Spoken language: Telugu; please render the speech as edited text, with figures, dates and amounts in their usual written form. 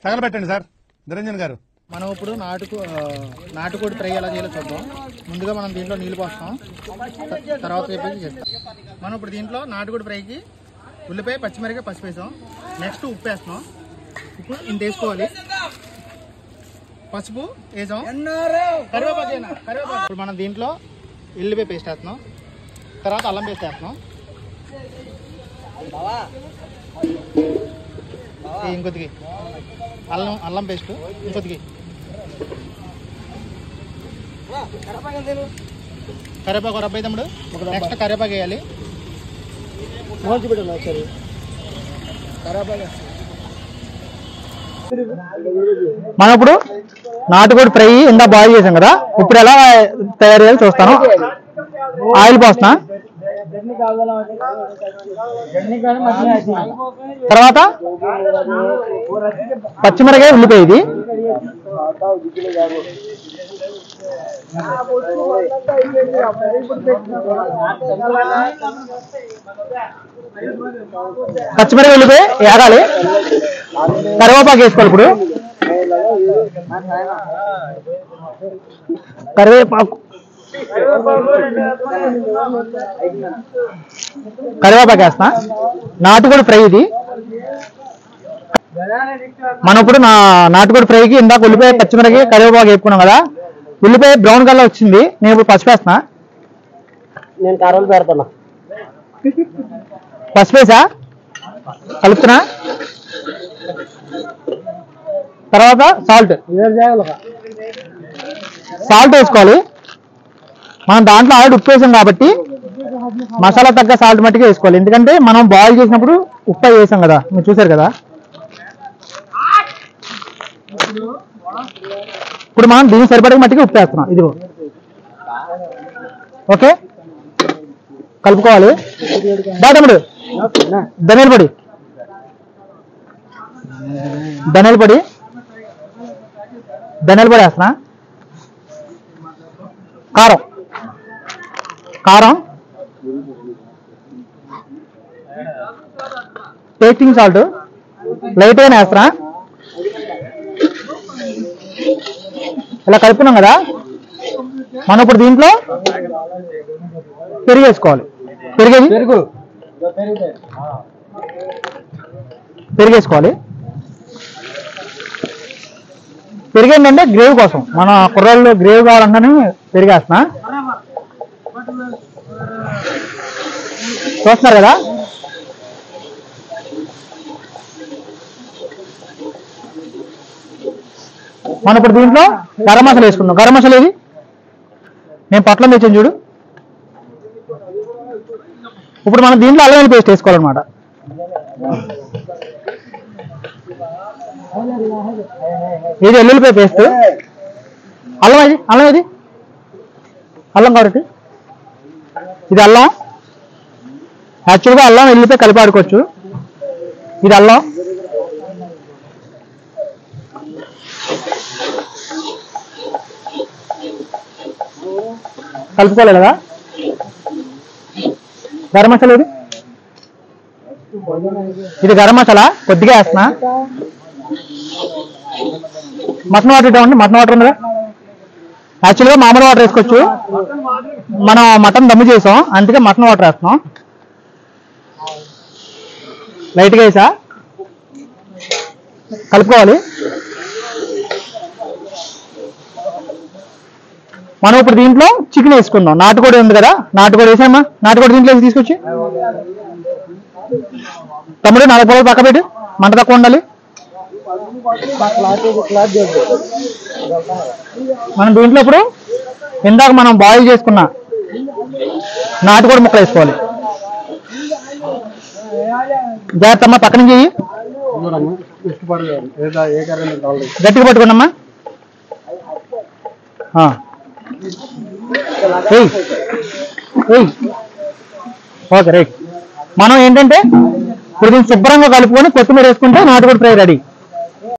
తగలబెట్టండి సార్ నిరంజన్ గారు. మనం ఇప్పుడు నాటుకోడి ఫ్రై ఎలా చేయాలో చూద్దాం. ముందుగా మనం దీంట్లో నీళ్ళు పోస్తాం, తర్వాత చెప్పేసి చేస్తాం. మనం ఇప్పుడు దీంట్లో నాటుకోడి ఫ్రైకి ఉల్లిపాయ, పచ్చిమిరపకాయ, పసుపు వేసాం. నెక్స్ట్ ఉప్పు వేస్తున్నాం. ఇప్పుడు ఇంత వేసుకోవాలి. పసుపు వేసాం, కరివేపాకు. ఇప్పుడు మనం దీంట్లో ఉల్లిపాయ పేస్ట్ వేస్తున్నాం, తర్వాత అల్లం పేస్ట్ వేస్తున్నాం. ఇంకొద్దికి అల్లం పేస్ట్, ఇంకొద్దికి కరివేపాకు రబ్బై తమ్ముడు. నెక్స్ట్ కరివేపాకు వేయాలి. మనం ఇప్పుడు నాటుకోడి ఫ్రై ఇందా బాయిల్ చేసాం కదా, ఇప్పుడు ఎలా తయారు చేయాలి చూస్తాను. ఆయిల్ పోస్తున్నా, తర్వాత పచ్చిమిరకాయ, ఉల్లిపాయ, ఇది పచ్చిమిరకాయ, ఉల్లిపాయ వేగాలి. కరివేపాకు వేసుకోవాలి. ఇప్పుడు కరివేపాకు వేస్తా. నాటుకోడి ఫ్రై ఇది. మనం ఇప్పుడు నాటుకోడి ఫ్రైకి ఇందాక ఉల్లిపాయ, పచ్చిమిరకాయ, కరివేపాకు వేపుకున్నాం కదా. ఉల్లిపాయ బ్రౌన్ కలర్ వచ్చింది. నేను ఇప్పుడు పసుపు వేస్తున్నా. నేను కారాలు పెడతాను. పసుపు వేసా, కలుపుతున్నా. తర్వాత సాల్ట్ వేసుకోవాలి. మనం దాంట్లో ఆల్రెడీ ఉప్పు వేసాం కాబట్టి మసాలా తగ్గ సాల్ట్ మట్టిగా వేసుకోవాలి. ఎందుకంటే మనం బాయిల్ చేసినప్పుడు ఉప్పు వేసాం కదా, మీరు చూసారు కదా. ఇప్పుడు మనం దీనికి సరిపడే మట్టిగా ఉప్పు వేస్తున్నాం. ఇదిగో, ఓకే, కలుపుకోవాలి. తమ్ముడు ధనియాల పొడి, వేస్తున్నా. కారం, టేస్టింగ్ సాల్ట్ లైట్ గా వేస్తున్నా. ఇలా కలుపుకున్నాం కదా. మనం ఇప్పుడు దీంట్లో పెరుగు వేసుకోవాలి. పెరుగు వేసుకోవాలి. పెరుగు ఏంటంటే గ్రేవీ కోసం, మన కుర్రాళ్ళు గ్రేవీ కావాలంటే పెరిగేస్తున్నా. చూస్తున్నారు కదా. మనం ఇప్పుడు దీంట్లో గరం మసాలా వేసుకుందాం. గరం మసాలా ఏది, నేను పట్లం తెచ్చాను చూడు. ఇప్పుడు మనం దీంట్లో అల్లం వెల్లుల్లి పేస్ట్ వేసుకోవాలన్నమాట. ఇది వెల్లుల్లిపాయ పేస్ట్. అల్లం కాబట్టి ఇది అల్లం. యాక్చువల్గా అల్లం వెల్లుల్లిపాయ కలిపి ఆడుకోవచ్చు. ఇది అల్లం. కలుపుకోవాలి కదా. గరం మసాలా ఇది గరం మసాలా కొద్దిగా వేస్తున్నా. మటన్ వాటర్ ఇవ్వండి. మటన్ వాటర్ ఉందా? యాక్చువల్గా మామూలు వాటర్ వేసుకోవచ్చు. మనం మటన్ దమ్ము చేసాం, అందుకే మటన్ వాటర్ వేస్తున్నాం. లైట్గా వేసా, కలుపుకోవాలి. మనం ఇప్పుడు దీంట్లో చికెన్ వేసుకుందాం. నాటుకోడి ఉంది కదా, నాటుకోడి వేసామా. నాటుకోడి దీంట్లో వేసి తీసుకొచ్చి తమ్ముడు 4 పొలాలు పక్క పెట్టి, మంట తక్కువ ఉండాలి. మనం దీంట్లో ఇప్పుడు ఇందాక మనం బాయిల్ చేసుకున్న నాటుకోడి ముక్కలు వేసుకోవాలి. జాగ్రత్త అమ్మా, పక్కన చెయ్యి, గట్టిగా పట్టుకోండమ్మా. Okay right. మనం ఏంటంటే ఇప్పుడు దీన్ని శుభ్రంగా కలుపుకొని కొత్తిమీర వేసుకుంటే నాటుకోడి ఫ్రై రెడీ.